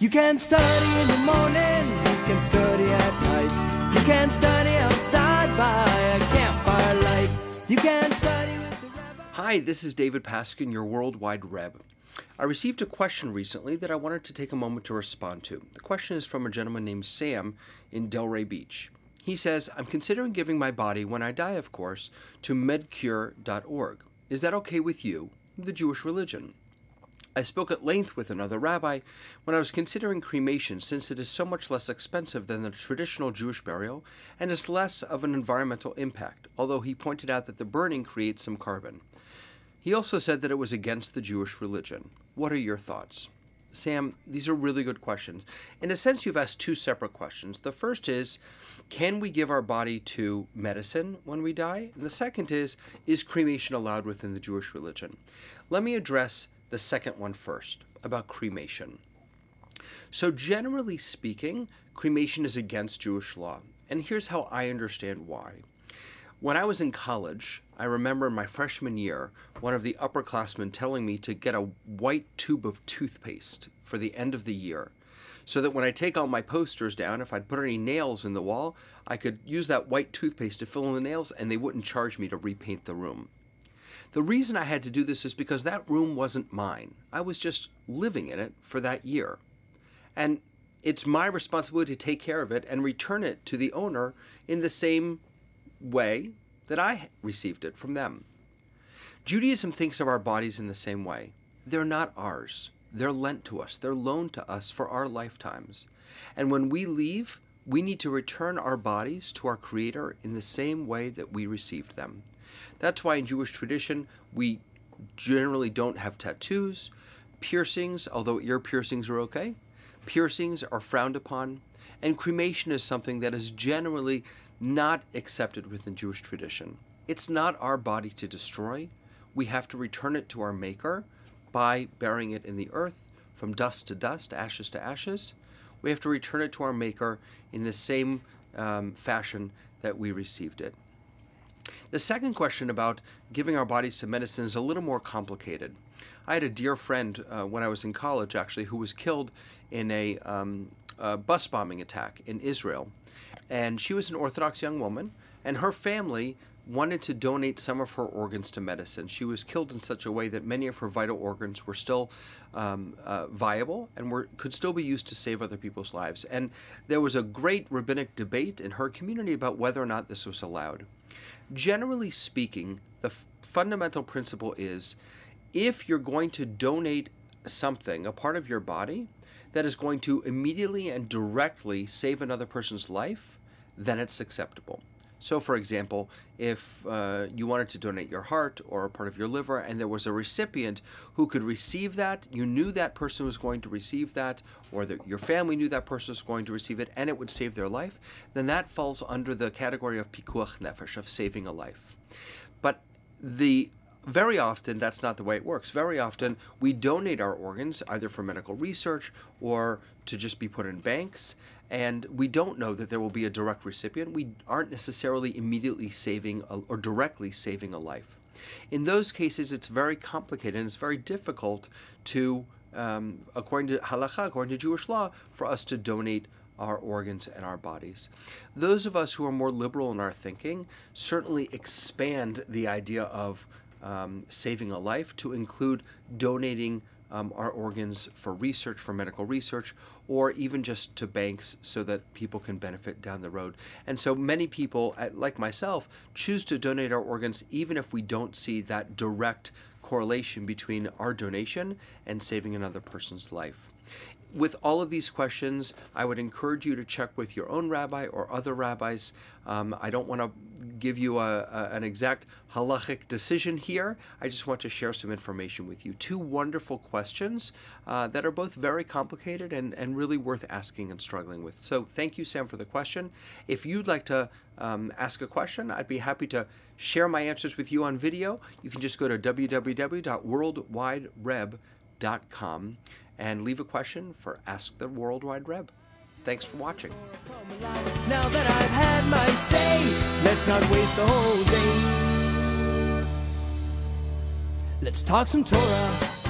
You can study in the morning, you can study at night. You can study outside by a campfire light. You can study with the Rabbi. Hi, this is David Paskin, your Worldwide Reb. I received a question recently that I wanted to take a moment to respond to. The question is from a gentleman named Sam in Delray Beach. He says, I'm considering giving my body, when I die of course, to medcure.org. Is that okay with you, the Jewish religion? I spoke at length with another rabbi when I was considering cremation, since it is so much less expensive than the traditional Jewish burial and is less of an environmental impact, although he pointed out that the burning creates some carbon. He also said that it was against the Jewish religion. What are your thoughts? Sam, these are really good questions. In a sense, you've asked two separate questions. The first is, can we give our body to medicine when we die? And the second is cremation allowed within the Jewish religion? Let me address the second one first, about cremation. So generally speaking, cremation is against Jewish law. And here's how I understand why. When I was in college, I remember in my freshman year, one of the upperclassmen telling me to get a white tube of toothpaste for the end of the year, so that when I take all my posters down, if I'd put any nails in the wall, I could use that white toothpaste to fill in the nails and they wouldn't charge me to repaint the room. The reason I had to do this is because that room wasn't mine. I was just living in it for that year. And it's my responsibility to take care of it and return it to the owner in the same way that I received it from them. Judaism thinks of our bodies in the same way. They're not ours. They're lent to us. They're loaned to us for our lifetimes. And when we leave, we need to return our bodies to our Creator in the same way that we received them. That's why in Jewish tradition, we generally don't have tattoos, piercings, although ear piercings are okay. Piercings are frowned upon, and cremation is something that is generally not accepted within Jewish tradition. It's not our body to destroy. We have to return it to our Maker by burying it in the earth, from dust to dust, ashes to ashes. We have to return it to our Maker in the same fashion that we received it. The second question about giving our bodies to medicine is a little more complicated. I had a dear friend when I was in college, actually, who was killed in a bus bombing attack in Israel. And she was an Orthodox young woman, and her family wanted to donate some of her organs to medicine. She was killed in such a way that many of her vital organs were still viable and could still be used to save other people's lives. And there was a great rabbinic debate in her community about whether or not this was allowed. Generally speaking, the fundamental principle is, if you're going to donate something, a part of your body, that is going to immediately and directly save another person's life, then it's acceptable. So, for example, if you wanted to donate your heart or a part of your liver and there was a recipient who could receive that, you knew that person was going to receive that, or that your family knew that person was going to receive it, and it would save their life, then that falls under the category of pikuach nefesh, of saving a life. But very often, that's not the way it works. Very often, we donate our organs either for medical research or to just be put in banks, and we don't know that there will be a direct recipient. We aren't necessarily immediately saving or directly saving a life. In those cases, it's very complicated and it's very difficult to, according to halakha, according to Jewish law, for us to donate our organs and our bodies. Those of us who are more liberal in our thinking certainly expand the idea of saving a life to include donating our organs for research, for medical research, or even just to banks so that people can benefit down the road. And so many people, like myself, choose to donate our organs even if we don't see that direct correlation between our donation and saving another person's life. With all of these questions, I would encourage you to check with your own rabbi or other rabbis. I don't want to give you an exact halachic decision here. I just want to share some information with you. Two wonderful questions that are both very complicated and really worth asking and struggling with. So thank you, Sam, for the question. If you'd like to ask a question, I'd be happy to share my answers with you on video. You can just go to www.worldwidereb.com and leave a question for Ask the Worldwide Reb. Thanks for watching. Now that I've had my say, let's not waste the whole day. Let's talk some Torah.